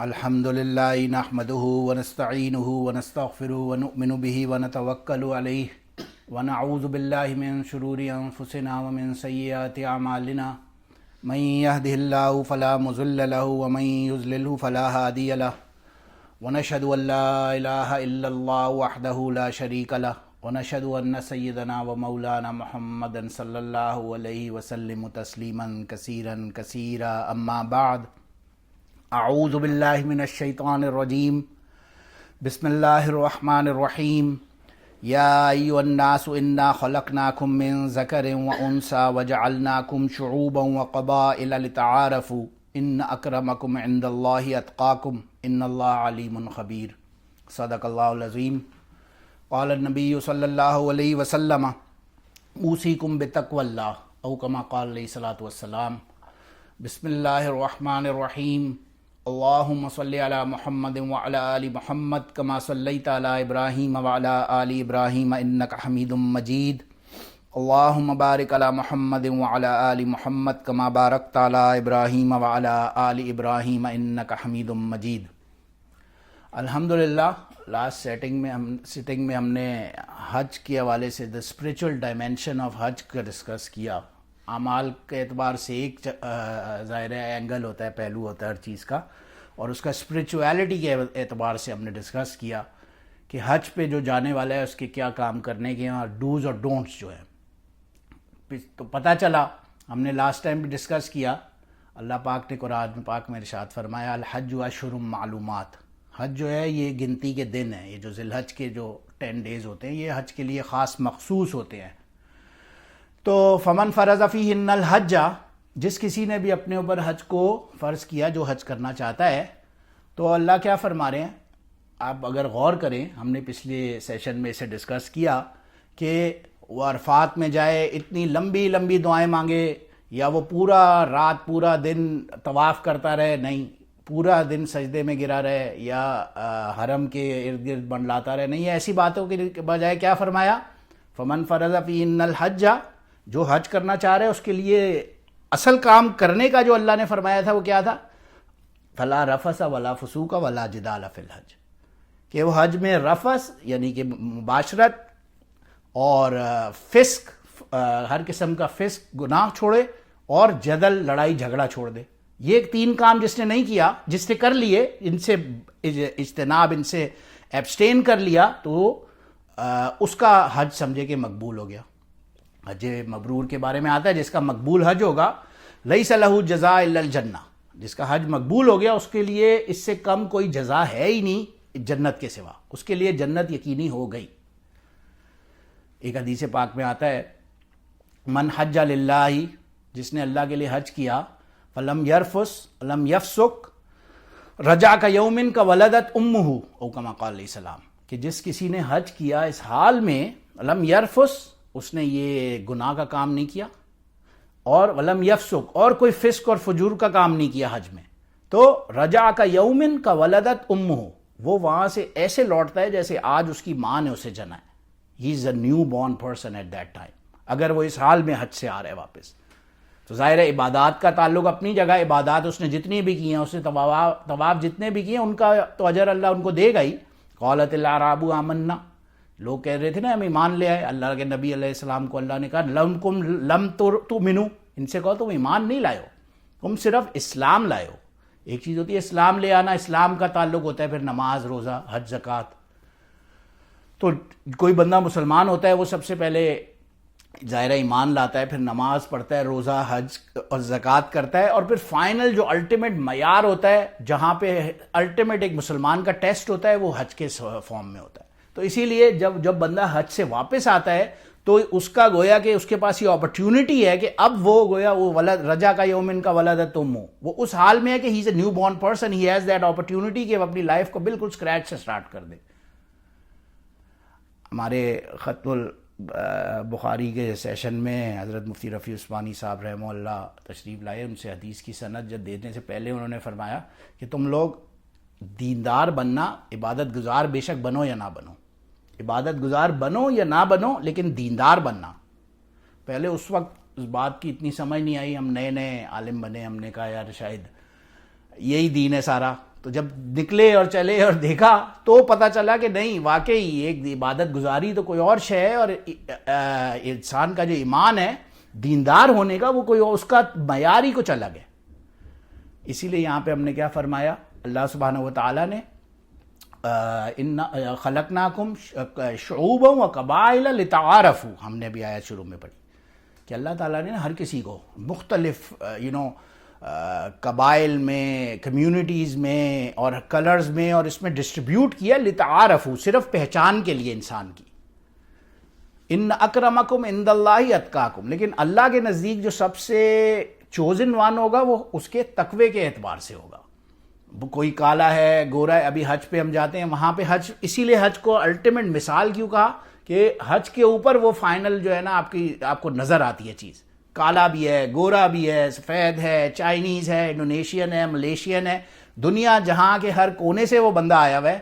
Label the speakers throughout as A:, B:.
A: الحمد للہ نحمده ونستعینه ونستغفره ونؤمن به ونتوکل علیہ ونعوذ باللہ من شرور انفسنا ومن سیئات اعمالنا من يهده الله فلا مضل له ومن يضلل فلا هادي له ونشهد ان لا اله الا الله وحده لا شريك له ونشهد ان سيدنا ومولانا محمدا صلی اللہ علیہ وسلم تسلیما کثیرا کثیرا اما بعد اعوذ باللہ من الشیطان الرجیم بسم اللہ الرحمن الرحیم یا ایھا الناس انا خلقناکم من ذکر وانثی وجعلناکم شعوبا وقبائل لتعارفوا ان اکرمکم عند اللہ اتقاکم ان اللہ علیم خبیر صدق اللہ العظیم قال النبی صلی اللہ علیہ وسلم اوصیکم بتقوی اللہ او کما قال علیہ الصلوۃ والسلام بسم اللہ الرحمن الرحیم اللہم صلی علی محمد وعلی آل محمد کما صلیت علی ابراہیم وعلی آل ابراہیم انک حمید مجید اللہم بارک علی محمد وعلی آل محمد کما بارکت علی ابراہیم وعلی آل ابراہیم انک حمید مجید۔ الحمدللہ لاسٹ سیٹنگ میں ہم نے حج کے حوالے سے دا اسپریچول ڈائمینشن آف حج کا ڈسکس کیا۔ اعمال کے اعتبار سے ایک ظاہر اینگل ہوتا ہے، پہلو ہوتا ہے ہر چیز کا، اور اس کا اسپریچویلٹی کے اعتبار سے ہم نے ڈسکس کیا کہ حج پہ جو جانے والا ہے اس کے کیا کام کرنے کے ہیں اور ڈوز اور ڈونٹس جو ہیں۔ تو پتہ چلا، ہم نے لاسٹ ٹائم بھی ڈسکس کیا، اللہ پاک نے قرآن پاک میں ارشاد فرمایا الحج اشہر معلومات، حج جو ہے یہ گنتی کے دن ہیں، یہ جو ذی الحج کے جو 10 ڈیز ہوتے ہیں یہ حج کے لیے خاص مخصوص ہوتے ہیں۔ تو فمن فرض فیہن الحج، جس کسی نے بھی اپنے اوپر حج کو فرض کیا، جو حج کرنا چاہتا ہے، تو اللہ کیا فرما رہے ہیں؟ آپ اگر غور کریں، ہم نے پچھلے سیشن میں اسے ڈسکس کیا کہ وہ عرفات میں جائے، اتنی لمبی لمبی دعائیں مانگے، یا وہ پورا رات پورا دن طواف کرتا رہے، نہیں، پورا دن سجدے میں گرا رہے، یا حرم کے ارد گرد منڈلاتا رہے، نہیں، ایسی باتوں کے بجائے کیا فرمایا؟ فمن فرض فیہن الحج، جو حج کرنا چاہ رہے اس کے لیے اصل کام کرنے کا جو اللہ نے فرمایا تھا وہ کیا تھا؟ فلا رفث ولا فسوق ولا جدال فی الحج، کہ وہ حج میں رفث یعنی کہ مباشرت اور فسق، ہر قسم کا فسق گناہ چھوڑے، اور جدل لڑائی جھگڑا چھوڑ دے۔ یہ 3 کام جس نے نہیں کیا، جس نے کر لیے، ان سے اجتناب، ان سے ایبسٹین کر لیا، تو اس کا حج سمجھے کہ مقبول ہو گیا۔ حج مبرور کے بارے میں آتا ہے، جس کا مقبول حج ہوگا لیس لہ جزاء الا الجنہ، جس کا حج مقبول ہو گیا اس کے لیے اس سے کم کوئی جزا ہے ہی نہیں جنت کے سوا، اس کے لیے جنت یقینی ہو گئی۔ ایک حدیث پاک میں آتا ہے من حج للہ، جس نے اللہ کے لیے حج کیا، فلم یرفس ولم یفسق رجع کیوم کولدت امہ، او کما قال علیہ السلام، کہ جس کسی نے حج کیا اس حال میں لم یرفس، اس نے یہ گناہ کا کام نہیں کیا، اور ولم یفسق، اور کوئی فسق اور فجور کا کام نہیں کیا حج میں، تو رجع کا یومن کا ولدت امہ، وہ وہاں سے ایسے لوٹتا ہے جیسے آج اس کی ماں نے اسے جنا ہے۔ He is a newborn person at that time, اگر وہ اس حال میں حج سے آ رہا ہے واپس۔ تو ظاہر ہے عبادات کا تعلق اپنی جگہ، عبادات اس نے جتنی بھی کی ہیں، اس نے طواف جتنے بھی کیے ہیں، ان کا تو اجر اللہ ان کو دے گا ہی۔ قالت الاعراب آمنا، لوگ کہہ رہے تھے نا ہم ایمان لے آئے، اللہ کے نبی علیہ السلام کو اللہ نے کہا لم تؤمنوا، ان سے کہو تم ایمان نہیں لائے ہو، تم صرف اسلام لائے ہو۔ ایک چیز ہوتی ہے اسلام لے آنا، اسلام کا تعلق ہوتا ہے پھر نماز، روزہ، حج، زکوٰۃ۔ تو کوئی بندہ مسلمان ہوتا ہے وہ سب سے پہلے ظاہرہ ایمان لاتا ہے، پھر نماز پڑھتا ہے، روزہ، حج اور زکوٰۃ کرتا ہے، اور پھر فائنل جو الٹیمیٹ معیار ہوتا ہے، جہاں پہ الٹیمیٹ ایک مسلمان کا ٹیسٹ ہوتا ہے، وہ حج کے فارم میں ہوتا ہے۔ تو اسی لیے جب بندہ حج سے واپس آتا ہے تو اس کا گویا کہ اس کے پاس یہ اپرچونٹی ہے کہ اب وہ گویا وہ ولد رجا کا یومن کا ولدت امہ، وہ اس حال میں ہے کہ he is a newborn person, he has that opportunity کہ وہ اپنی لائف کو بالکل اسکریچ سے سٹارٹ کر دے۔ ہمارے خط البخاری کے سیشن میں حضرت مفتی رفیع عثمانی صاحب رحمہ اللہ تشریف لائے، ان سے حدیث کی سند جب دینے سے پہلے انہوں نے فرمایا کہ تم لوگ دیندار بننا، عبادت گزار بے شک بنو یا نہ بنو، عبادت گزار بنو یا نہ بنو، لیکن دیندار بننا۔ پہلے اس وقت اس بات کی اتنی سمجھ نہیں آئی، ہم نئے نئے عالم بنے، ہم نے کہا یار شاید یہی دین ہے سارا، تو جب نکلے اور چلے اور دیکھا تو پتہ چلا کہ نہیں، واقعی ایک عبادت گزاری تو کوئی اور شے ہے، اور انسان کا جو ایمان ہے دیندار ہونے کا وہ کوئی اس کا معیار ہی کچھ الگ ہے. اسی لیے یہاں پہ ہم نے کیا فرمایا، اللہ سبحانہ و تعالیٰ نے خلقناکم شعوبا و قبائل لتعارفوا، ہم نے بھی آیت شروع میں پڑھی کہ اللہ تعالیٰ نے ہر کسی کو مختلف قبائل میں، کمیونٹیز میں اور کلرز میں اور اس میں ڈسٹریبیوٹ کیا، لتعارفوا، صرف پہچان کے لیے انسان کی. ان اکرمکم عند اللہ اتقاکم، لیکن اللہ کے نزدیک جو سب سے چوزن وان ہوگا وہ اس کے تقوی کے اعتبار سے ہوگا. کوئی کالا ہے، گورا ہے. ابھی حج پہ ہم جاتے ہیں، وہاں پہ حج، اسی لیے حج کو الٹیمیٹ مثال کیوں کہا کہ حج کے اوپر وہ فائنل جو ہے نا آپ کو نظر آتی ہے چیز. کالا بھی ہے، گورا بھی ہے، سفید ہے، چائنیز ہے، انڈونیشین ہے، ملیشین ہے، دنیا جہاں کے ہر کونے سے وہ بندہ آیا ہوا ہے،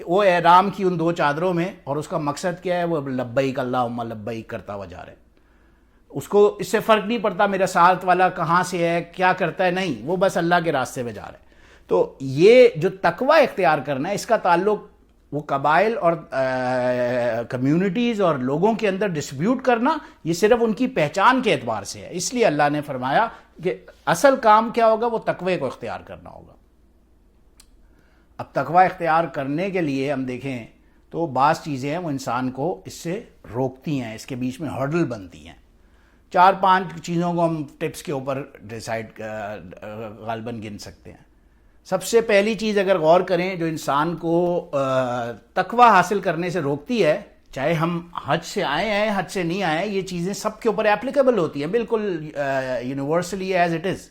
A: وہ احرام کی ان 2 چادروں میں، اور اس کا مقصد کیا ہے، وہ لبیک اللہم لبیک کرتا ہوا جا رہا ہے. اس کو اس سے فرق نہیں پڑتا میرا ساتھ والا کہاں سے ہے، کیا کرتا ہے، نہیں، وہ بس اللہ کے راستے میں جا رہا ہے. تو یہ جو تقوی اختیار کرنا ہے، اس کا تعلق وہ قبائل اور کمیونٹیز اور لوگوں کے اندر ڈسٹریبیوٹ کرنا، یہ صرف ان کی پہچان کے اعتبار سے ہے. اس لیے اللہ نے فرمایا کہ اصل کام کیا ہوگا، وہ تقوی کو اختیار کرنا ہوگا. اب تقوی اختیار کرنے کے لیے ہم دیکھیں تو بعض چیزیں ہیں وہ انسان کو اس سے روکتی ہیں، اس کے بیچ میں ہرڈل بنتی ہیں. 4-5 چیزوں کو ہم ٹپس کے اوپر ڈیسائیڈ غالباً گن سکتے ہیں. سب سے پہلی چیز اگر غور کریں جو انسان کو تقوی حاصل کرنے سے روکتی ہے، چاہے ہم حج سے آئے ہیں، حج سے نہیں آئے ہیں، یہ چیزیں سب کے اوپر اپلیکیبل ہوتی ہیں، بالکل یونیورسلی ایز اٹ از.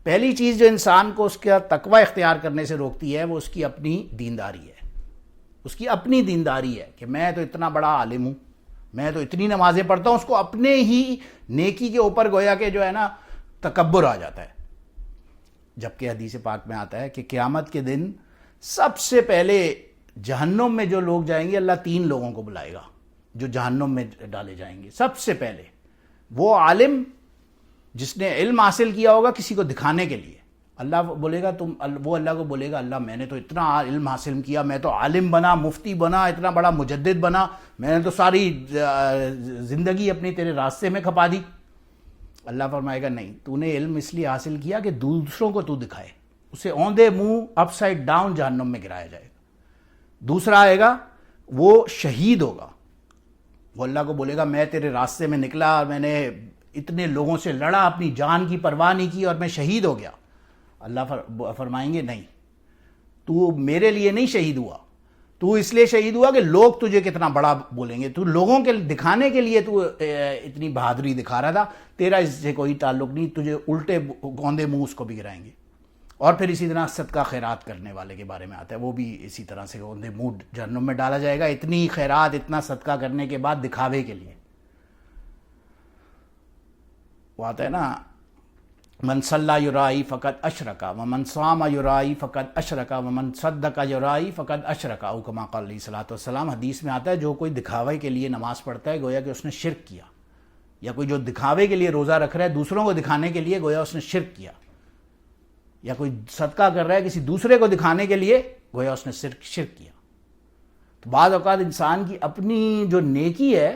A: پہلی چیز جو انسان کو اس کا تقوی اختیار کرنے سے روکتی ہے، وہ اس کی اپنی دینداری ہے. اس کی اپنی دینداری ہے کہ میں تو اتنا بڑا عالم ہوں، میں تو اتنی نمازیں پڑھتا ہوں. اس کو اپنے ہی نیکی کے اوپر گویا کہ جو ہے نا تکبر آ جاتا ہے. جبکہ حدیث پاک میں آتا ہے کہ قیامت کے دن سب سے پہلے جہنم میں جو لوگ جائیں گے، اللہ 3 لوگوں کو بلائے گا جو جہنم میں ڈالے جائیں گے. سب سے پہلے وہ عالم جس نے علم حاصل کیا ہوگا کسی کو دکھانے کے لیے. اللہ بولے گا وہ اللہ کو بولے گا، اللہ میں نے تو اتنا علم حاصل کیا، میں تو عالم بنا، مفتی بنا، اتنا بڑا مجدد بنا، میں نے تو ساری زندگی اپنی تیرے راستے میں کھپا دی. اللہ فرمائے گا نہیں، تو نے علم اس لیے حاصل کیا کہ دوسروں کو تو دکھائے. اسے اوندے منہ اپ سائڈ ڈاؤن جہنم میں گرایا جائے گا. دوسرا آئے گا، وہ شہید ہوگا. وہ اللہ کو بولے گا میں تیرے راستے میں نکلا، میں نے اتنے لوگوں سے لڑا، اپنی جان کی پرواہ نہیں کی اور میں شہید ہو گیا. اللہ فرمائیں گے نہیں، تو میرے لیے نہیں شہید ہوا، تو اس لیے شہید ہوا کہ لوگ تجھے کتنا بڑا بولیں گے، تو لوگوں کے دکھانے کے لیے تو اتنی بہادری دکھا رہا تھا، تیرا اس سے کوئی تعلق نہیں، تجھے الٹے گوندے منہ اس کو بھی گرائیں گے. اور پھر اسی طرح صدقہ خیرات کرنے والے کے بارے میں آتا ہے، وہ بھی اسی طرح سے گوندے منہ جہنم میں ڈالا جائے گا، اتنی خیرات، اتنا صدقہ کرنے کے بعد دکھاوے کے لیے. وہ آتا ہے نا، من صلی یرائی فقط اشرکا ومن صام یرائی فقط اشرکا ومن صدق یرائی فقط اشرکا، او کما قال علیہ الصلوۃ والسلام. حدیث میں آتا ہے جو کوئی دکھاوے کے لیے نماز پڑھتا ہے گویا کہ اس نے شرک کیا. یا کوئی جو دکھاوے کے لیے روزہ رکھ رہا ہے دوسروں کو دکھانے کے لیے، گویا اس نے شرک کیا. یا کوئی صدقہ کر رہا ہے کسی دوسرے کو دکھانے کے لیے، گویا اس نے شرک کیا. تو بعض اوقات انسان کی اپنی جو نیکی ہے،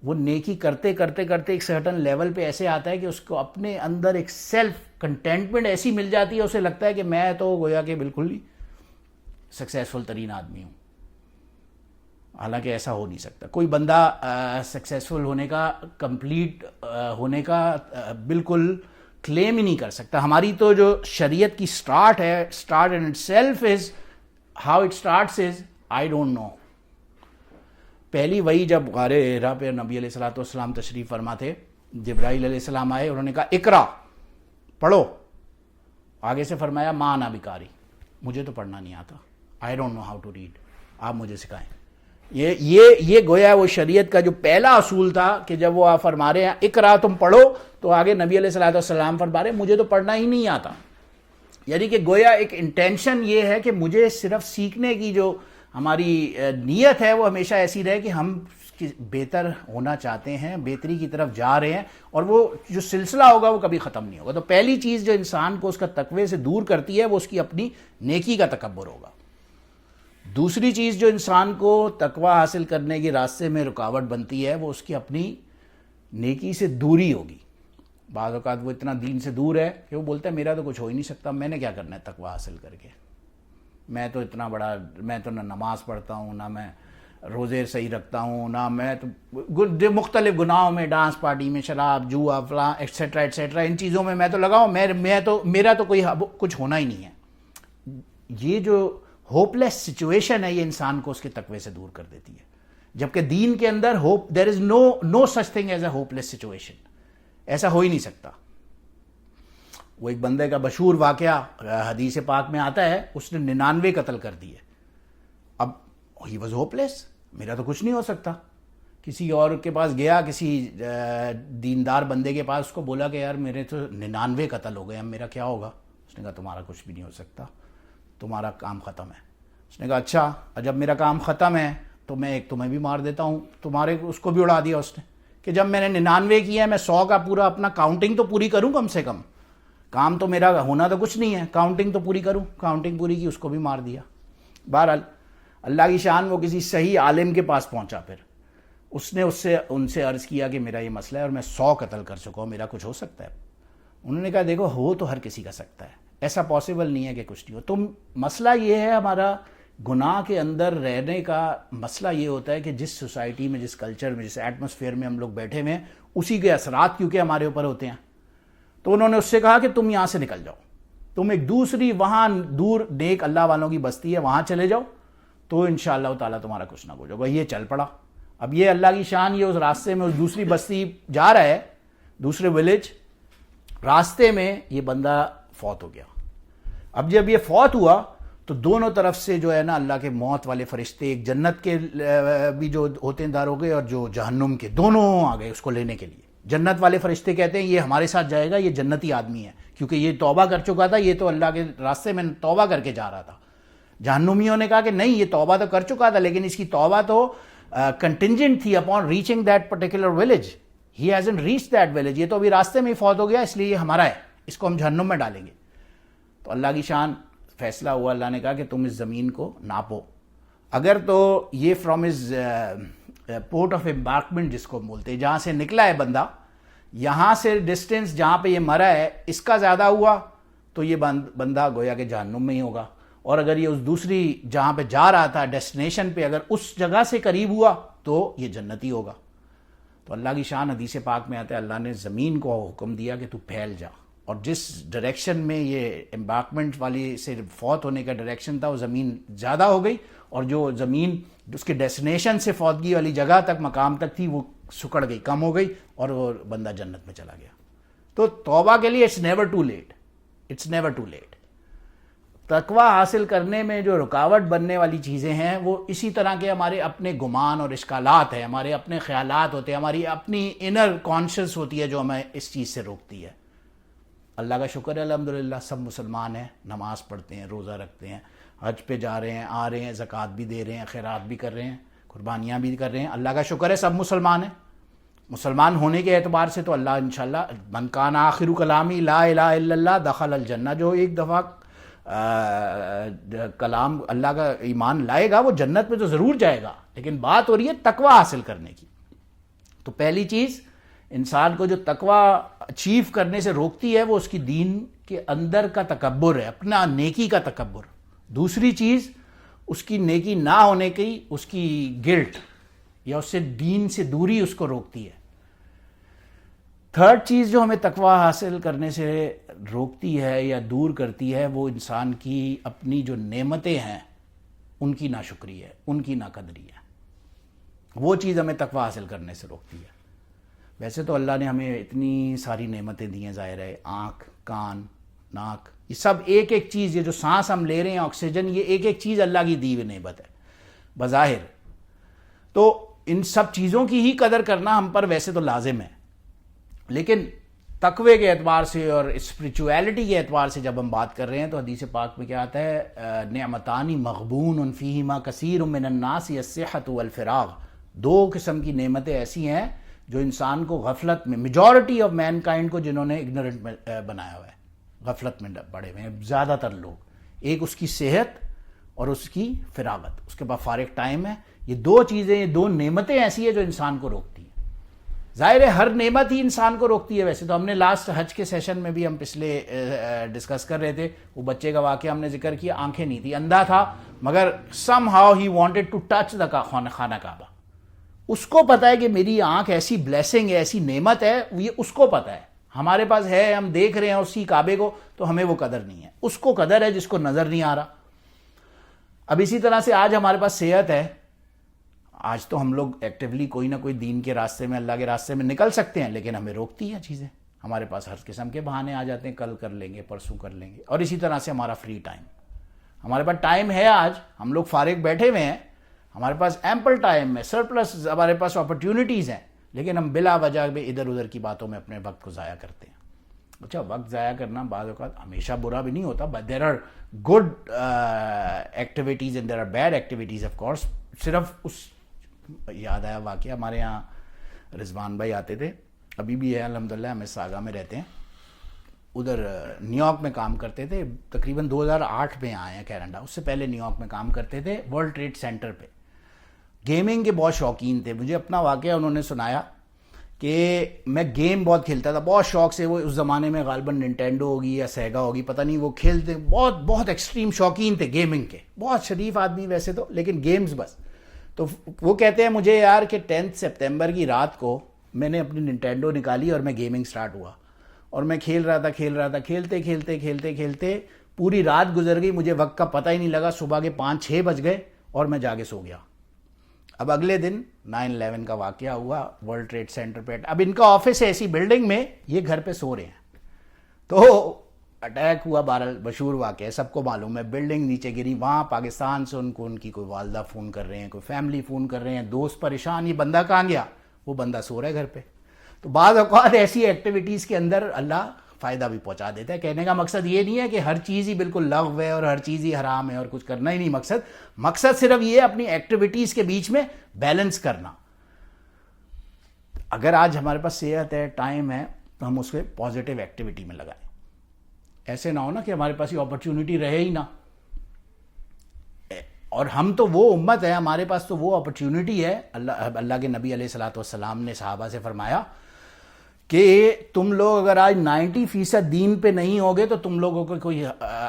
A: وہ نیکی کرتے کرتے کرتے ایک سرٹن لیول پہ ایسے آتا ہے کہ اس کو اپنے اندر ایک سیلف کنٹینٹمنٹ ایسی مل جاتی ہے، اسے لگتا ہے کہ میں تو گویا کہ بالکل ہی سکسیسفل ترین آدمی ہوں. حالانکہ ایسا ہو نہیں سکتا. کوئی بندہ سکسیسفل ہونے کا، کمپلیٹ ہونے کا بالکل کلیم ہی نہیں کر سکتا. ہماری تو جو شریعت کی سٹارٹ ہے، start in itself is, how it starts is I don't know. پہلی وہی جب غار حرا پہ نبی علیہ الصلوۃ والسلام تشریف فرما تھے، جبرائیل علیہ السلام آئے، انہوں نے کہا اقرا، پڑھو. آگے سے فرمایا ما انا بقاری، مجھے تو پڑھنا نہیں آتا، I don't know how to read, آپ مجھے سکھائیں. یہ گویا وہ شریعت کا جو پہلا اصول تھا کہ جب وہ آپ فرما رہے ہیں اقرا تم پڑھو، تو آگے نبی علیہ الصلوۃ والسلام فرما رہے ہیں مجھے تو پڑھنا ہی نہیں آتا. یعنی کہ گویا ایک انٹینشن یہ ہے کہ مجھے صرف سیکھنے کی جو ہماری نیت ہے وہ ہمیشہ ایسی رہے کہ ہم بہتر ہونا چاہتے ہیں، بہتری کی طرف جا رہے ہیں، اور وہ جو سلسلہ ہوگا وہ کبھی ختم نہیں ہوگا. تو پہلی چیز جو انسان کو اس کا تقوی سے دور کرتی ہے وہ اس کی اپنی نیکی کا تکبر ہوگا. دوسری چیز جو انسان کو تقوی حاصل کرنے کے راستے میں رکاوٹ بنتی ہے وہ اس کی اپنی نیکی سے دوری ہوگی. بعض اوقات وہ اتنا دین سے دور ہے کہ وہ بولتا ہے میرا تو کچھ ہو ہی نہیں سکتا، میں نے کیا کرنا ہے تقوی حاصل کر کے، میں تو اتنا بڑا، میں تو نہ نماز پڑھتا ہوں، نہ میں روزے صحیح رکھتا ہوں، نہ میں تو مختلف گناہوں میں، ڈانس پارٹی میں، شراب، جوا، فلاں ایٹسیٹرا ایٹسیٹرا، ان چیزوں میں تو لگاؤں، میرا تو کوئی کچھ ہونا ہی نہیں ہے. یہ جو ہوپ لیس سچویشن ہے یہ انسان کو اس کے تقوی سے دور کر دیتی ہے. جبکہ دین کے اندر hope, there is no such thing as a hopeless situation, ایسا ہو ہی نہیں سکتا. وہ ایک بندے کا مشہور واقعہ حدیث پاک میں آتا ہے، اس نے 99 قتل کر دیے. اب ہی واز ہوپ لیس، میرا تو کچھ نہیں ہو سکتا. کسی اور کے پاس گیا، کسی دیندار بندے کے پاس، اس کو بولا کہ یار میرے تو 99 قتل ہو گئے، اب میرا کیا ہوگا؟ اس نے کہا تمہارا کچھ بھی نہیں ہو سکتا، تمہارا کام ختم ہے. اس نے کہا اچھا، جب میرا کام ختم ہے تو میں ایک تمہیں بھی مار دیتا ہوں. تمہارے اس کو بھی اڑا دیا اس نے کہ جب میں نے 99 کیا ہے میں 100 کا پورا اپنا کاؤنٹنگ تو پوری کروں، کم سے کم کام تو میرا ہونا تو کچھ نہیں ہے، کاؤنٹنگ تو پوری کروں. کاؤنٹنگ پوری کی، اس کو بھی مار دیا. بہرحال اللہ کی شان، وہ کسی صحیح عالم کے پاس پہنچا، پھر اس نے ان سے عرض کیا کہ میرا یہ مسئلہ ہے اور میں 100 قتل کر چکا ہوں، میرا کچھ ہو سکتا ہے؟ انہوں نے کہا دیکھو ہو تو ہر کسی کا سکتا ہے، ایسا پاسبل نہیں ہے کہ کچھ نہیں ہو. تو مسئلہ یہ ہے، ہمارا گناہ کے اندر رہنے کا مسئلہ یہ ہوتا ہے کہ جس سوسائٹی میں، جس کلچر میں، جس ایٹماسفیئر میں ہم لوگ بیٹھے ہوئے ہیں، اسی کے اثرات کیونکہ ہمارے اوپر ہوتے ہیں. تو انہوں نے اس سے کہا کہ تم یہاں سے نکل جاؤ، تم ایک دوسری وہاں دور نیک اللہ والوں کی بستی ہے وہاں چلے جاؤ، تو انشاءاللہ تعالیٰ تمہارا کچھ نہ ہو جائے گا. یہ چل پڑا. اب یہ اللہ کی شان، یہ اس راستے میں اس دوسری بستی جا رہا ہے، دوسرے ولیج، راستے میں یہ بندہ فوت ہو گیا. اب جب یہ فوت ہوا تو دونوں طرف سے جو ہے نا اللہ کے موت والے فرشتے، ایک جنت کے بھی جو ہوتے ہیں داروغے اور جو جہنم کے، دونوں آ گئے اس کو لینے کے لیے. جنت والے فرشتے کہتے ہیں یہ ہمارے ساتھ جائے گا، یہ جنتی آدمی ہے کیونکہ یہ توبہ کر چکا تھا، یہ تو اللہ کے راستے میں توبہ کر کے جا رہا تھا. جہنمیوں نے کہا کہ نہیں، یہ توبہ تو کر چکا تھا لیکن اس کی توبہ تو کنٹینجنٹ تھی upon reaching that particular village. He hasn't reach that village, یہ تو ابھی راستے میں ہی فوت ہو گیا، اس لیے یہ ہمارا ہے، اس کو ہم جہنم میں ڈالیں گے. تو اللہ کی شان، فیصلہ ہوا، اللہ نے کہا کہ تم اس زمین کو ناپو. اگر تو یہ فرام از پورٹ آف امبارکمنٹ جس کو بولتے ہیں، جہاں سے نکلا ہے بندہ، یہاں سے ڈسٹینس جہاں پہ یہ مرا ہے اس کا زیادہ ہوا تو یہ بندہ گویا کہ جہنم میں ہی ہوگا. اور اگر یہ اس دوسری جہاں پہ جا رہا تھا ڈیسٹینیشن پہ، اگر اس جگہ سے قریب ہوا تو یہ جنتی ہوگا. تو اللہ کی شان، حدیث پاک میں آتا ہے اللہ نے زمین کو حکم دیا کہ تو پھیل جا، اور جس ڈائریکشن میں یہ امبارکمنٹ والی سے فوت ہونے کا ڈائریکشن تھا وہ زمین زیادہ ہو گئی، اور جو زمین اس کے ڈیسٹینیشن سے فوتگی والی جگہ تک، مقام تک تھی، وہ سکڑ گئی، کم ہو گئی، اور وہ بندہ جنت میں چلا گیا. تو توبہ کے لیے it's never too late, it's never too late. تقوی حاصل کرنے میں جو رکاوٹ بننے والی چیزیں ہیں وہ اسی طرح کے ہمارے اپنے گمان اور اشکالات ہیں، ہمارے اپنے خیالات ہوتے ہیں، ہماری اپنی انر کانشس ہوتی ہے جو ہمیں اس چیز سے روکتی ہے. اللہ کا شکر ہے الحمدللہ سب مسلمان ہیں، نماز پڑھتے ہیں، روزہ رکھتے ہیں، حج پہ جا رہے ہیں، آ رہے ہیں، زکوٰۃ بھی دے رہے ہیں، خیرات بھی کر رہے ہیں، قربانیاں بھی کر رہے ہیں. اللہ کا شکر ہے سب مسلمان ہیں. مسلمان ہونے کے اعتبار سے تو اللہ انشاءاللہ من کان آخر کلامی لا الہ الا اللہ دخل الجنہ، جو ایک دفعہ کلام اللہ کا ایمان لائے گا وہ جنت میں تو ضرور جائے گا. لیکن بات ہو رہی ہے تقوی حاصل کرنے کی. تو پہلی چیز انسان کو جو تقوی اچیو کرنے سے روکتی ہے وہ اس کی دین کے اندر کا تکبر ہے، اپنا نیکی کا تکبر. دوسری چیز اس کی نیکی نہ ہونے کی اس کی گلٹ یا اس سے دین سے دوری اس کو روکتی ہے. تھرڈ چیز جو ہمیں تقوی حاصل کرنے سے روکتی ہے یا دور کرتی ہے وہ انسان کی اپنی جو نعمتیں ہیں ان کی ناشکری ہے، ان کی ناقدری ہے. وہ چیز ہمیں تقوی حاصل کرنے سے روکتی ہے. ویسے تو اللہ نے ہمیں اتنی ساری نعمتیں دی ہیں، ظاہر ہے آنکھ، کان، ناک، یہ سب ایک ایک چیز، یہ جو سانس ہم لے رہے ہیں، آکسیجن، یہ ایک ایک چیز اللہ کی دی ہوئی نعمت ہے بظاہر. تو ان سب چیزوں کی ہی قدر کرنا ہم پر ویسے تو لازم ہے، لیکن تقوی کے اعتبار سے اور اسپریچویلٹی کے اعتبار سے جب ہم بات کر رہے ہیں تو حدیث پاک میں کیا آتا ہے، نعمتانی مغبون فیہما کثیر من الناس الصحۃ والفراغ، دو قسم کی نعمتیں ایسی ہیں جو انسان کو غفلت میں، میجورٹی آف مین کائنڈ کو جنہوں نے اگنورنٹ بنایا ہوا ہے، غفلت میں پڑے ہوئے ہیں زیادہ تر لوگ، ایک اس کی صحت اور اس کی فراغت، اس کے بعد فارغ ٹائم ہے. یہ دو چیزیں، یہ دو نعمتیں ایسی ہیں جو انسان کو روکتی ہیں. ظاہر ہے ہر نعمت ہی انسان کو روکتی ہے. ویسے تو ہم نے لاسٹ حج کے سیشن میں بھی ہم پچھلے ڈسکس کر رہے تھے، وہ بچے کا واقعہ ہم نے ذکر کیا، آنکھیں نہیں تھی، اندھا تھا، مگر somehow he wanted to touch the خانہ کعبہ. اس کو پتا ہے کہ میری آنکھ ایسی بلیسنگ ہے، ایسی نعمت ہے، یہ اس کو پتا ہے. ہمارے پاس ہے، ہم دیکھ رہے ہیں اسی کعبے کو، تو ہمیں وہ قدر نہیں ہے. اس کو قدر ہے جس کو نظر نہیں آ رہا. اب اسی طرح سے آج ہمارے پاس صحت ہے، آج تو ہم لوگ ایکٹیولی کوئی نہ کوئی دین کے راستے میں، اللہ کے راستے میں نکل سکتے ہیں، لیکن ہمیں روکتی ہیں چیزیں. ہمارے پاس ہر قسم کے بہانے آ جاتے ہیں، کل کر لیں گے، پرسوں کر لیں گے. اور اسی طرح سے ہمارا فری ٹائم، ہمارے پاس ٹائم ہے، آج ہم لوگ فارغ بیٹھے ہوئے ہیں، ہمارے پاس ایمپل ٹائم ہے، سرپلس، ہمارے پاس اپرچونٹیز ہیں، لیکن ہم بلا وجہ بھی ادھر ادھر کی باتوں میں اپنے وقت کو ضائع کرتے ہیں. اچھا، وقت ضائع کرنا بعض اوقات ہمیشہ برا بھی نہیں ہوتا، but there are good activities and there are bad activities of course. صرف اس یاد آیا واقعہ، ہمارے یہاں رضوان بھائی آتے تھے، ابھی بھی ہے الحمدللہ، ہمیں ساگا میں رہتے ہیں، ادھر نیو یارک میں کام کرتے تھے. تقریباً 2008 میں آئے ہیں کینیڈا، اس سے پہلے نیو یارک میں کام کرتے تھے ورلڈ ٹریڈ سینٹر پہ. گیمنگ کے بہت شوقین تھے. مجھے اپنا واقعہ انہوں نے سنایا کہ میں گیم بہت کھیلتا تھا، بہت شوق سے. وہ اس زمانے میں غالباً ننٹینڈو ہوگی یا سیگا ہوگی، پتہ نہیں، وہ کھیلتے، بہت بہت ایکسٹریم شوقین تھے گیمنگ کے. بہت شریف آدمی ویسے تو، لیکن گیمز بس. تو وہ کہتے ہیں مجھے یار کہ 10 سپتمبر کی رات کو میں نے اپنی ننٹینڈو نکالی اور میں گیمنگ سٹارٹ ہوا، اور میں کھیل رہا تھا، کھیلتے پوری رات گزر گئی، مجھے وقت کا پتہ ہی نہیں لگا. صبح کے 5-6 بج گئے اور میں جا کے سو گیا. اب اگلے دن 9/11 کا واقعہ ہوا ورلڈ ٹریڈ سینٹر پہ. اب ان کا آفس ہے ایسی بلڈنگ میں، یہ گھر پہ سو رہے ہیں، تو اٹیک ہوا. بہرحال مشہور واقعہ ہے، سب کو معلوم ہے. بلڈنگ نیچے گری. وہاں پاکستان سے ان کی کوئی والدہ فون کر رہے ہیں، کوئی فیملی فون کر رہے ہیں، دوست پریشان، یہ بندہ کہاں گیا؟ وہ بندہ سو رہا ہے گھر پہ. تو بعض اوقات ایسی ایکٹیویٹیز کے اندر اللہ فائدہ بھی پہنچا دیتا ہے. کہنے کا مقصد یہ نہیں ہے کہ ہر چیز ہی بالکل لغو ہے اور ہر چیز ہی حرام ہے اور کچھ کرنا ہی نہیں. مقصد صرف یہ ہے اپنی ایکٹیویٹیز کے بیچ میں بیلنس کرنا. اگر آج ہمارے پاس صحت ہے، ٹائم ہے، تو ہم اس کو پازیٹیو ایکٹیویٹی میں لگائیں. ایسے نہ ہو نا کہ ہمارے پاس یہ اپرچونٹی رہے ہی نہ. اور ہم تو وہ امت ہے، ہمارے پاس تو وہ اپرچونٹی ہے. اللہ کے نبی علیہ الصلوۃ والسلام نے صحابہ سے فرمایا کہ تم لوگ اگر آج 90% دین پہ نہیں ہوگے تو تم لوگوں کو کوئی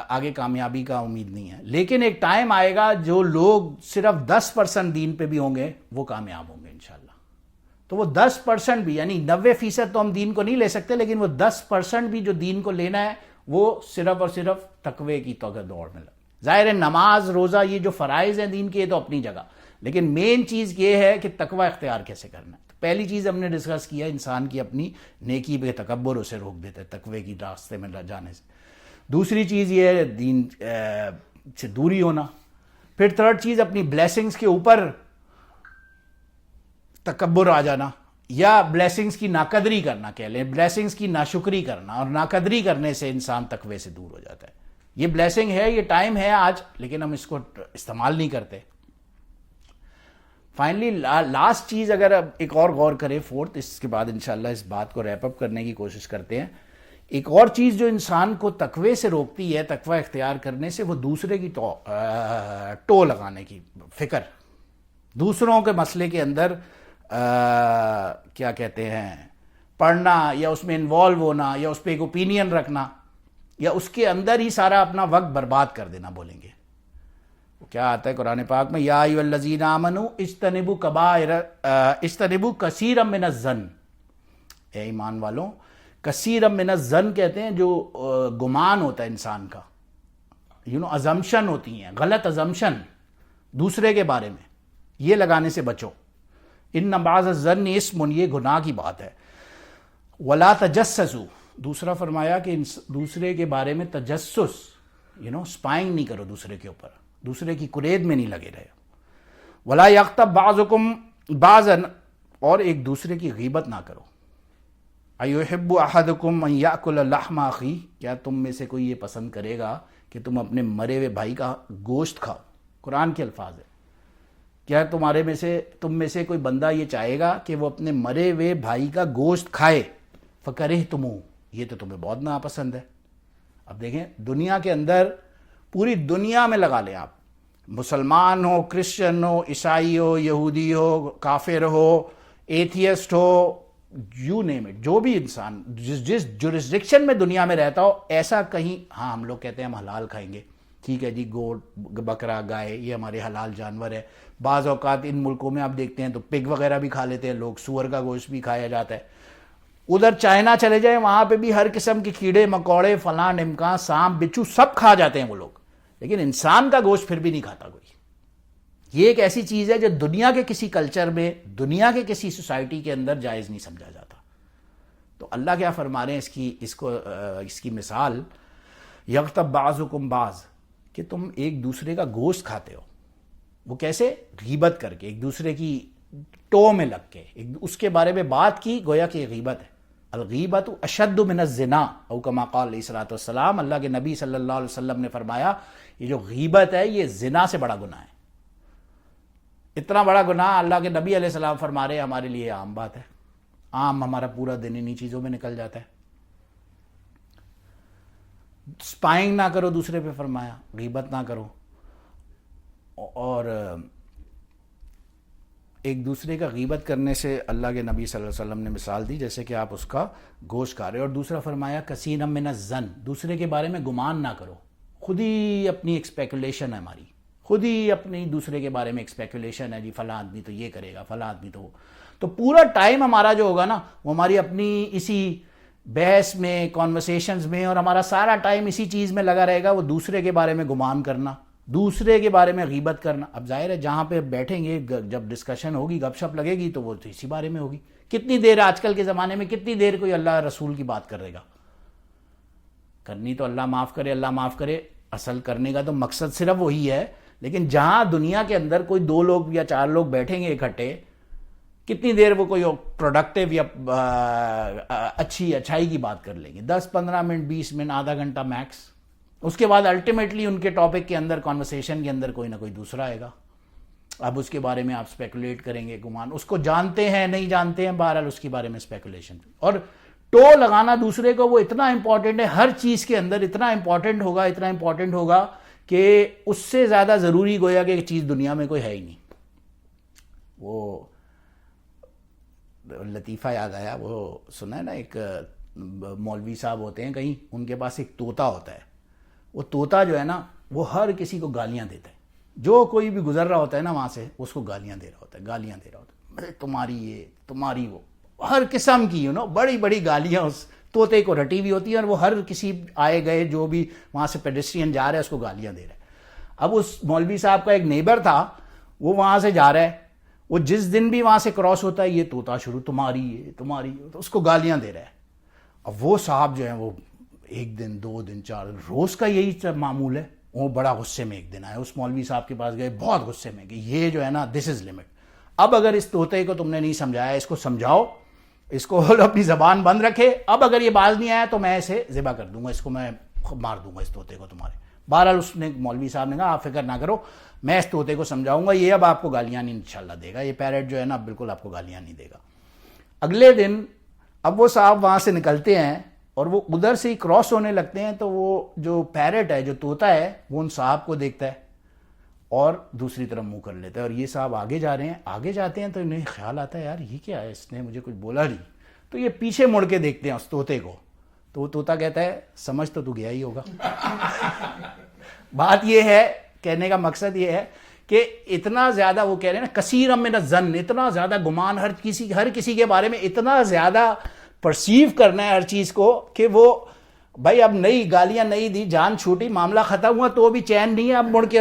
A: آگے کامیابی کا امید نہیں ہے. لیکن ایک ٹائم آئے گا جو لوگ صرف 10% دین پہ بھی ہوں گے وہ کامیاب ہوں گے انشاءاللہ. تو وہ 10% بھی، یعنی 90% تو ہم دین کو نہیں لے سکتے، لیکن وہ 10% بھی جو دین کو لینا ہے وہ صرف اور صرف تقوی کی دوڑ میں. ظاہر ہے نماز، روزہ، یہ جو فرائض ہیں دین کے، یہ تو اپنی جگہ، لیکن مین چیز یہ ہے کہ تقوی اختیار کیسے کرنا ہے. پہلی چیز ہم نے ڈسکس کیا، انسان کی اپنی نیکی پہ تکبر اسے روک دیتا ہے تقوی کی راستے میں جانے سے. دوسری چیز یہ ہے دین سے دوری ہونا. پھر تھرڈ چیز اپنی بلیسنگز کے اوپر تکبر آ جانا، یا بلیسنگز کی ناقدری کرنا، کہہ لیں بلیسنگز کی ناشکری کرنا. اور ناقدری کرنے سے انسان تقوی سے دور ہو جاتا ہے. یہ بلیسنگ ہے، یہ ٹائم ہے آج، لیکن ہم اس کو استعمال نہیں کرتے. فائنلی لاسٹ چیز اگر اب ایک اور غور کریں، فورتھ، اس کے بعد انشاءاللہ اس بات کو ریپ اپ کرنے کی کوشش کرتے ہیں. ایک اور چیز جو انسان کو تقوی سے روکتی ہے، تقوی اختیار کرنے سے، وہ دوسرے کی ٹو لگانے کی فکر. دوسروں کے مسئلے کے اندر کیا کہتے ہیں، پڑھنا، یا اس میں انوالو ہونا، یا اس پہ ایک اوپینین رکھنا، یا اس کے اندر ہی سارا اپنا وقت برباد کر دینا. بولیں گے کیا آتا ہے قرآن پاک میں، یا ایھا الذین آمنوا اجتنبوا کثیرا من الظن. اے ایمان والوں، کثیرا من الظن کہتے ہیں جو گمان ہوتا ہے انسان کا، ازمپشن ہوتی ہیں، غلط ازمپشن دوسرے کے بارے میں، یہ لگانے سے بچو. ان بعض الظن اسم، یہ گناہ کی بات ہے. ولا تجسسوا، دوسرا فرمایا کہ دوسرے کے بارے میں تجسس، اسپائنگ نہیں کرو دوسرے کے اوپر، دوسرے کی کرید میں نہیں لگے رہے. ولا یغتب بعضکم بعضا، اور ایک دوسرے کی غیبت نہ کرو. ایحب احدکم ان یاکل لحم اخیہ، کیا تم میں سے کوئی یہ پسند کرے گا کہ تم اپنے مرے ہوئے بھائی کا گوشت کھاؤ؟ قرآن کے الفاظ ہے. کیا تم میں سے کوئی بندہ یہ چاہے گا کہ وہ اپنے مرے ہوئے بھائی کا گوشت کھائے؟ فکرہتموہ، یہ تو تمہیں بہت ناپسند ہے. اب دیکھیں دنیا کے اندر، پوری دنیا میں لگا لیں آپ، مسلمان ہو، کرسچن ہو، عیسائی ہو، یہودی ہو، کافر ہو، ایتھیسٹ ہو، یو نیم اٹ، جو بھی انسان جس جورسڈکشن میں دنیا میں رہتا ہو، ایسا کہیں، ہاں ہم لوگ کہتے ہیں ہم حلال کھائیں گے، ٹھیک ہے جی، گوٹ، بکرا، گائے، یہ ہمارے حلال جانور ہے. بعض اوقات ان ملکوں میں آپ دیکھتے ہیں تو پگ وغیرہ بھی کھا لیتے ہیں لوگ، سور کا گوشت بھی کھایا جاتا ہے. ادھر چائنا چلے جائیں، وہاں پہ بھی ہر قسم کے کیڑے مکوڑے، فلاں ڈمکاں، سانپ بچھو سب کھا جاتے ہیں وہ لوگ، لیکن انسان کا گوشت پھر بھی نہیں کھاتا کوئی. یہ ایک ایسی چیز ہے جو دنیا کے کسی کلچر میں، دنیا کے کسی سوسائٹی کے اندر جائز نہیں سمجھا جاتا. تو اللہ کیا فرما رہے ہیں اس کی مثال، یغتب بعضکم بعض، کہ تم ایک دوسرے کا گوشت کھاتے ہو. وہ کیسے؟ غیبت کر کے، ایک دوسرے کی ٹو میں لگ کے اس کے بارے میں بات کی، گویا کہ غیبت ہے. الغیبت اشد من الزنا، او کما قال علیہ الصلوۃ والسلام، اللہ کے نبی صلی اللہ علیہ وسلم نے فرمایا یہ جو غیبت ہے یہ زنا سے بڑا گناہ ہے. اتنا بڑا گناہ اللہ کے نبی علیہ السلام فرما رہے ہیں، ہمارے لیے عام بات ہے، عام، ہمارا پورا دن انہی چیزوں میں نکل جاتا ہے. سپائنگ نہ کرو دوسرے پہ فرمایا، غیبت نہ کرو، اور ایک دوسرے کا غیبت کرنے سے اللہ کے نبی صلی اللہ علیہ وسلم نے مثال دی جیسے کہ آپ اس کا گوشت کھا رہے ہو. اور دوسرا فرمایا کثیرا من الظن، دوسرے کے بارے میں گمان نہ کرو. خود ہی اپنی ایک اسپیکولیشن ہے ہماری، خود ہی اپنی دوسرے کے بارے میں ایک اسپیکولیشن ہے، جی فلاں آدمی تو یہ کرے گا، فلاں آدمی تو پورا ٹائم ہمارا جو ہوگا نا وہ ہماری اپنی اسی بحث میں، کانورسیشنز میں، اور ہمارا سارا ٹائم اسی چیز میں لگا رہے گا، وہ دوسرے کے بارے میں گمان کرنا، دوسرے کے بارے میں غیبت کرنا. اب ظاہر ہے جہاں پہ بیٹھیں گے، جب ڈسکشن ہوگی، گپ شپ لگے گی، تو وہ تو اسی بارے میں ہوگی. کتنی دیر آج کل کے زمانے میں، کتنی دیر کوئی اللہ رسول کی بات کرے گا؟ کرنی تو اللہ معاف کرے، اللہ معاف کرے، اصل کرنے کا تو مقصد صرف وہی ہے. لیکن جہاں دنیا کے اندر کوئی 2 لوگ یا 4 لوگ بیٹھیں گے اکٹھے، کتنی دیر وہ کوئی پروڈکٹیو یا اچھائی کی بات کر لیں گے؟ 10-15 منٹ، 20 منٹ، آدھا گھنٹہ میکس. اس کے بعد الٹیمیٹلی ان کے ٹاپک کے اندر، کانورسیشن کے اندر کوئی نہ کوئی دوسرا آئے گا. اب اس کے بارے میں آپ اسپیکولیٹ کریں گے، گمان، اس کو جانتے ہیں نہیں جانتے ہیں، بہرحال اس کے بارے میں اسپیکولیشن. اور ٹو لگانا دوسرے کو، وہ اتنا امپورٹنٹ ہے، ہر چیز کے اندر اتنا امپورٹنٹ ہوگا کہ اس سے زیادہ ضروری گویا کہ ایک چیز دنیا میں کوئی ہے ہی نہیں. وہ لطیفہ یاد آیا، وہ سنا ہے نا، ایک مولوی صاحب ہوتے ہیں کہیں، ان کے پاس ایک طوطا ہوتا ہے. وہ طوطا جو ہے نا وہ ہر کسی کو گالیاں دیتا ہے، جو کوئی بھی گزر رہا ہوتا ہے نا وہاں سے، اس کو گالیاں دے رہا ہوتا ہے، تمہاری یہ، تمہاری وہ، ہر قسم کی بڑی بڑی گالیاں اس طوطے کو رٹی ہوئی ہوتی ہیں، اور وہ ہر کسی آئے گئے جو بھی وہاں سے پیڈسٹرین جا رہا ہے اس کو گالیاں دے رہا ہے. اب اس مولوی صاحب کا ایک نیبر تھا، وہ وہاں سے جا رہا ہے، وہ جس دن بھی وہاں سے کراس ہوتا ہے یہ طوطا شروع، تمہاری یہ، تو اس کو گالیاں دے رہا ہے. اب وہ صاحب جو ہیں وہ 1 دن 2 دن 4 دن، روز کا یہی معمول ہے. وہ بڑا غصے میں ایک دن آئے، اس مولوی صاحب کے پاس گئے، بہت غصے میں کہ یہ جو ہے نا دس از لمٹ. اب اگر اس طوطے کو تم نے نہیں سمجھایا، اس کو سمجھاؤ، اس کو اپنی زبان بند رکھے، اب اگر یہ باز نہیں آیا تو میں اسے ذبح کر دوں گا، اس کو میں مار دوں گا، اس طوطے کو تمہارے. بہرحال اس نے، مولوی صاحب نے کہا آپ فکر نہ کرو، میں اس طوطے کو سمجھاؤں گا، یہ اب آپ کو گالیاں نہیں انشاءاللہ دے گا، یہ پیرٹ جو ہے نا بالکل آپ کو گالیاں نہیں دے گا. اگلے دن اب وہ صاحب وہاں سے نکلتے ہیں اور وہ ادھر سے ہی کراس ہونے لگتے ہیں، تو وہ جو پیرٹ ہے، جو طوطا ہے، وہ ان صاحب کو دیکھتا ہے اور دوسری طرف منہ کر لیتا ہے. اور یہ صاحب آگے جا رہے ہیں، آگے جاتے ہیں تو انہیں خیال آتا ہے یار یہ کیا ہے، اس نے مجھے کچھ بولا نہیں. تو یہ پیچھے مڑ کے دیکھتے ہیں اس طوطے کو، تو وہ طوطا کہتا ہے سمجھ تو گیا ہی ہوگا. بات یہ ہے، کہنے کا مقصد یہ ہے کہ اتنا زیادہ، وہ کہہ رہے ہیں نا کثیر من الظن، اتنا زیادہ گمان، ہر کسی کے بارے میں اتنا زیادہ پرسیو کرنا ہے ہر چیز کو، کہ وہ بھائی اب نئی گالیاں نہیں دی، جان چھوٹی، معاملہ ختم ہوا تو بھی چین نہیں ہے. اب مڑ کے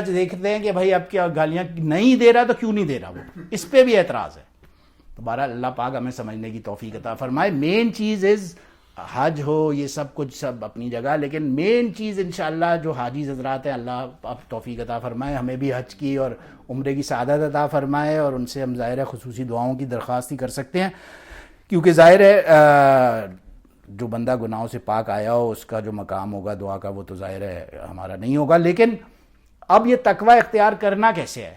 A: دیکھتے ہیں کہ بھائی اب کیا گالیاں نہیں دے رہا تو کیوں نہیں دے رہا، وہ اس پہ بھی اعتراض ہے. تو بہرحال اللہ پاک ہمیں سمجھنے کی توفیق عطا فرمائے. مین چیز از حج ہو، یہ سب کچھ سب اپنی جگہ، لیکن مین چیز انشاءاللہ جو حاجی حضرات ہیں، اللہ اب توفیق عطا فرمائے، ہمیں بھی حج کی اور عمرے کی سعادت عطا فرمائے، اور ان سے ہم ظاہر خصوصی دعاؤں کی درخواست ہی کر سکتے ہیں کیونکہ ظاہر ہے جو بندہ گناہوں سے پاک آیا ہو اس کا جو مقام ہوگا دعا کا وہ تو ظاہر ہے ہمارا نہیں ہوگا. لیکن اب یہ تقوی اختیار کرنا کیسے ہے,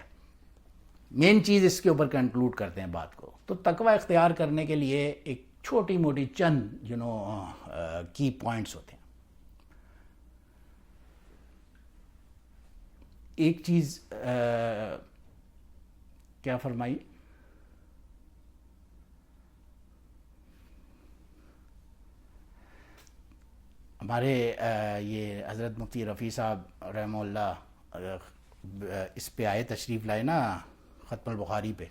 A: مین چیز اس کے اوپر کنکلوڈ کرتے ہیں بات کو. تو تقوی اختیار کرنے کے لیے ایک چھوٹی موٹی چند کی پوائنٹس ہوتے ہیں. ایک چیز کیا فرمائی, ہمارے یہ حضرت مفتی رفیع صاحب رحمہ اللہ اس پہ آئے, تشریف لائے نا ختم البخاری پہ,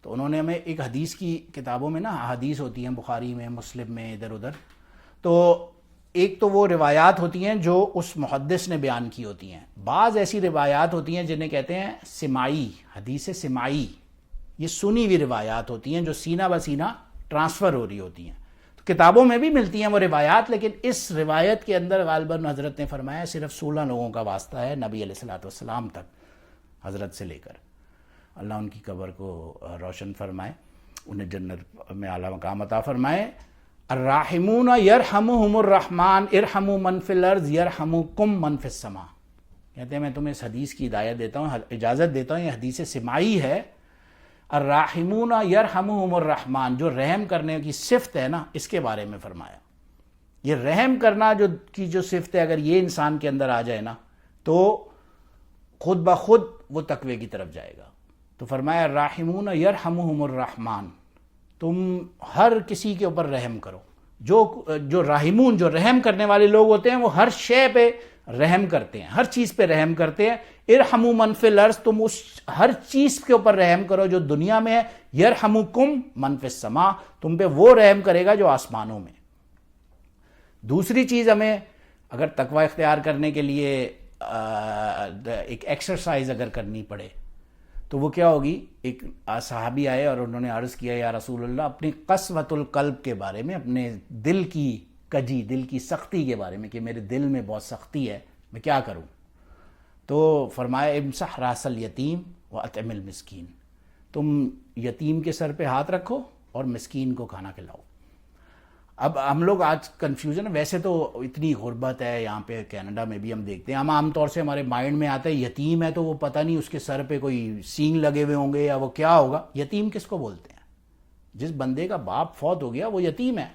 A: تو انہوں نے ہمیں ایک حدیث کی کتابوں میں نا حدیث ہوتی ہیں بخاری میں مسلم میں ادھر ادھر, تو ایک تو وہ روایات ہوتی ہیں جو اس محدث نے بیان کی ہوتی ہیں, بعض ایسی روایات ہوتی ہیں جنہیں کہتے ہیں سماعی, حدیث سماعی, یہ سنی ہوئی روایات ہوتی ہیں جو سینہ بہ سینہ ٹرانسفر ہو رہی ہوتی ہیں. تو کتابوں میں بھی ملتی ہیں وہ روایات, لیکن اس روایت کے اندر غالباً حضرت نے فرمایا صرف 16 لوگوں کا واسطہ ہے نبی علیہ الصلوۃ والسلام تک, حضرت سے لے کر. اللہ ان کی قبر کو روشن فرمائے, انہیں جنت میں اعلیٰ مقام عطا فرمائے. الراحمون یرحمہم الرحمن ارحموا من فی الارض یرحمکم من فی السماء. کہتے ہیں میں تمہیں اس حدیث کی ہدایت دیتا ہوں, اجازت دیتا ہوں, یہ حدیث سماعی ہے. الراحمون یرحمہم الرحمن, جو رحم کرنے کی صفت ہے نا اس کے بارے میں فرمایا. یہ رحم کرنا جو صفت ہے اگر یہ انسان کے اندر آ جائے نا تو خود بخود وہ تقوی کی طرف جائے گا. تو فرمایا الراحمون یرحمہم الرحمن, تم ہر کسی کے اوپر رحم کرو. جو راحمون, جو رحم کرنے والے لوگ ہوتے ہیں وہ ہر شے پہ رحم کرتے ہیں, ہر چیز پہ رحم کرتے ہیں. ارحموا من فی الارض, تم اس ہر چیز کے اوپر رحم کرو جو دنیا میں ہے. یرحمکم من فی السماء, تم پہ وہ رحم کرے گا جو آسمانوں میں. دوسری چیز ہمیں اگر تقوی اختیار کرنے کے لیے ایک ایکسرسائز اگر کرنی پڑے تو وہ کیا ہوگی. ایک صحابی آئے اور انہوں نے عرض کیا یا رسول اللہ اپنی قسوۃ القلب کے بارے میں, اپنے دل کی کجی, دل کی سختی کے بارے میں کہ میرے دل میں بہت سختی ہے, میں کیا کروں. تو فرمایا امسح راس الیتیم واطعم المسکین, تم یتیم کے سر پہ ہاتھ رکھو اور مسکین کو کھانا کھلاؤ. اب ہم لوگ آج کنفیوژن, ویسے تو اتنی غربت ہے یہاں پہ کینیڈا میں بھی ہم دیکھتے ہیں, ہم عام طور سے ہمارے مائنڈ میں آتا ہے یتیم ہے تو وہ پتہ نہیں اس کے سر پہ کوئی سینگ لگے ہوئے ہوں گے یا وہ کیا ہوگا. یتیم کس کو بولتے ہیں؟ جس بندے کا باپ فوت ہو گیا وہ یتیم ہے.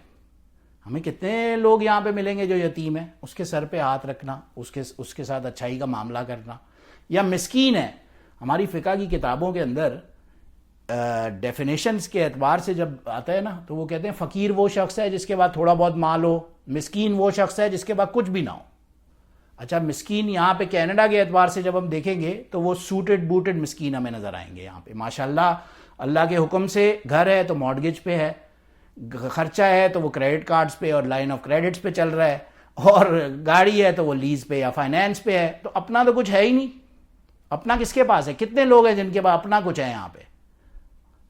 A: ہمیں کتنے لوگ یہاں پہ ملیں گے جو یتیم ہیں, اس کے سر پہ ہاتھ رکھنا, اس کے ساتھ اچھائی کا معاملہ کرنا. یا مسکین ہے, ہماری فقہ کی کتابوں کے اندر ڈیفینیشنز کے اعتبار سے جب آتا ہے نا تو وہ کہتے ہیں فقیر وہ شخص ہے جس کے بعد تھوڑا بہت مال ہو, مسکین وہ شخص ہے جس کے بعد کچھ بھی نہ ہو. اچھا مسکین یہاں پہ کینیڈا کے اعتبار سے جب ہم دیکھیں گے تو وہ سوٹڈ بوٹڈ مسکین ہمیں نظر آئیں گے. یہاں پہ ماشاءاللہ اللہ کے حکم سے گھر ہے تو مارگیج پہ ہے, خرچہ ہے تو وہ کریڈٹ کارڈز پہ اور لائن آف کریڈٹس پہ چل رہا ہے, اور گاڑی ہے تو وہ لیز پہ یا فائنینس پہ ہے. تو اپنا تو کچھ ہے ہی نہیں. اپنا کس کے پاس ہے؟ کتنے لوگ ہیں جن کے پاس اپنا کچھ ہے یہاں پہ؟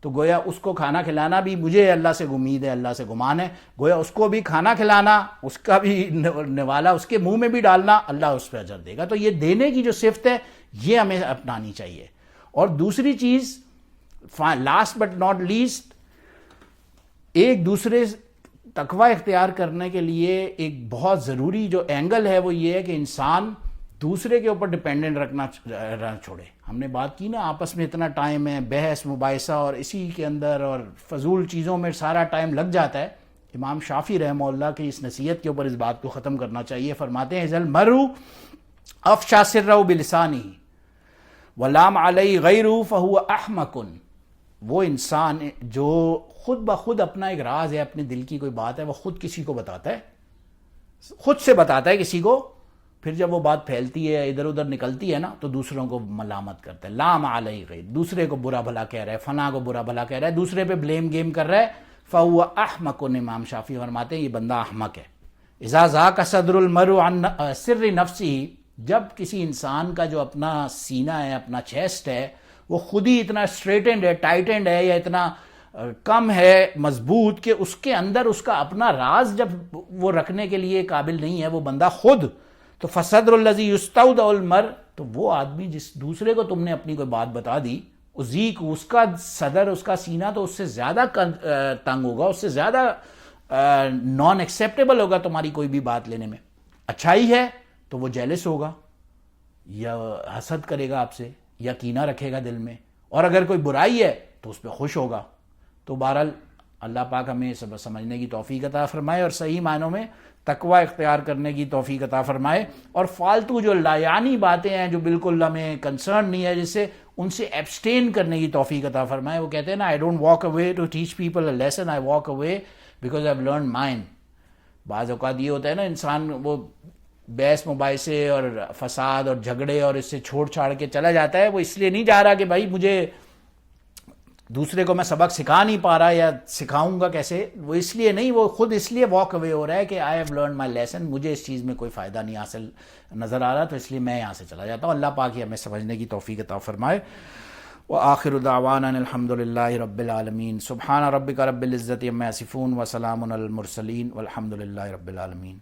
A: تو گویا اس کو کھانا کھلانا بھی, مجھے اللہ سے امید ہے, اللہ سے گمان ہے, گویا اس کو بھی کھانا کھلانا, اس کا بھی نوالا اس کے منہ میں بھی ڈالنا, اللہ اس پہ اجر دے گا. تو یہ دینے کی جو صفت ہے یہ ہمیں اپنانی چاہیے. اور دوسری چیز لاسٹ بٹ ناٹ لیسٹ, ایک دوسرے تقوی اختیار کرنے کے لیے ایک بہت ضروری جو اینگل ہے وہ یہ ہے کہ انسان دوسرے کے اوپر ڈپینڈنٹ رکھنا چھوڑے. ہم نے بات کی نا آپس میں اتنا ٹائم ہے, بحث مباحثہ اور اسی کے اندر اور فضول چیزوں میں سارا ٹائم لگ جاتا ہے. امام شافعی رحمہ اللہ کی اس نصیحت کے اوپر اس بات کو ختم کرنا چاہیے. فرماتے ہیں اذا المرء افشى سره بلسانه ولام علیہ غیرہ فهو احمق, وہ انسان جو خود بخود اپنا ایک راز ہے, اپنے دل کی کوئی بات ہے, وہ خود کسی کو بتاتا ہے, خود سے بتاتا ہے کسی کو, پھر جب وہ بات پھیلتی ہے ادھر ادھر نکلتی ہے نا تو دوسروں کو ملامت کرتا ہے. لام علیہ غیر, دوسرے کو برا بھلا کہہ رہا ہے, فلاں کو برا بھلا کہہ رہا ہے, دوسرے پہ بلیم گیم کر رہا ہے. فہو احمق, امام شافعی فرماتے ہیں یہ بندہ احمق ہے. اذا ذاک صدر المرء عن سر نفسه, جب کسی انسان کا جو اپنا سینہ ہے, اپنا چیسٹ ہے, وہ خود ہی اتنا اسٹریٹنڈ ہے, ٹائٹنڈ ہے, یا اتنا کم ہے مضبوط کہ اس کے اندر اس کا اپنا راز جب وہ رکھنے کے لیے قابل نہیں ہے وہ بندہ خود, تو فصدر الذی یستودع المرء, تو وہ آدمی جس دوسرے کو تم نے اپنی کوئی بات بتا دی ذیق اس کا صدر اس کا سینہ تو اس سے زیادہ تنگ ہوگا, اس سے زیادہ نان ایکسیپٹیبل ہوگا تمہاری کوئی بھی بات لینے میں. اچھائی ہے تو وہ جیلس ہوگا یا حسد کرے گا آپ سے یا کینہ رکھے گا دل میں, اور اگر کوئی برائی ہے تو اس پہ خوش ہوگا. تو بہرحال اللہ پاک ہمیں سب سمجھنے کی توفیق عطا فرمائے اور صحیح معنوں میں تقوی اختیار کرنے کی توفیق عطا فرمائے, اور فالتو جو لایانی باتیں ہیں جو بالکل ہمیں کنسرن نہیں ہے جس سے, ان سے ایبسٹین کرنے کی توفیق عطا فرمائے. وہ کہتے ہیں نا, I don't walk away to teach people a lesson, I walk away because I have learn mine. بعض اوقات یہ ہوتا ہے نا, انسان وہ بحث مباحثے اور فساد اور جھگڑے اور اس سے چھوڑ چھاڑ کے چلا جاتا ہے, وہ اس لیے نہیں جا رہا کہ بھائی مجھے دوسرے کو میں سبق سکھا نہیں پا رہا یا سکھاؤں گا کیسے, وہ اس لیے نہیں, وہ خود اس لیے واک اوے ہو رہا ہے کہ آئی ہیو لرن مائی لیسن, مجھے اس چیز میں کوئی فائدہ نہیں حاصل نظر آ رہا, تو اس لیے میں یہاں سے چلا جاتا ہوں. اللہ پاک ہی ہمیں سمجھنے کی توفیق عطا فرمائے. وآخر دعوانا الحمد للہ رب العالمین. سبحان ربک رب العزۃ عما یصفون وسلام علی المرسلین والحمد للہ رب العالمین.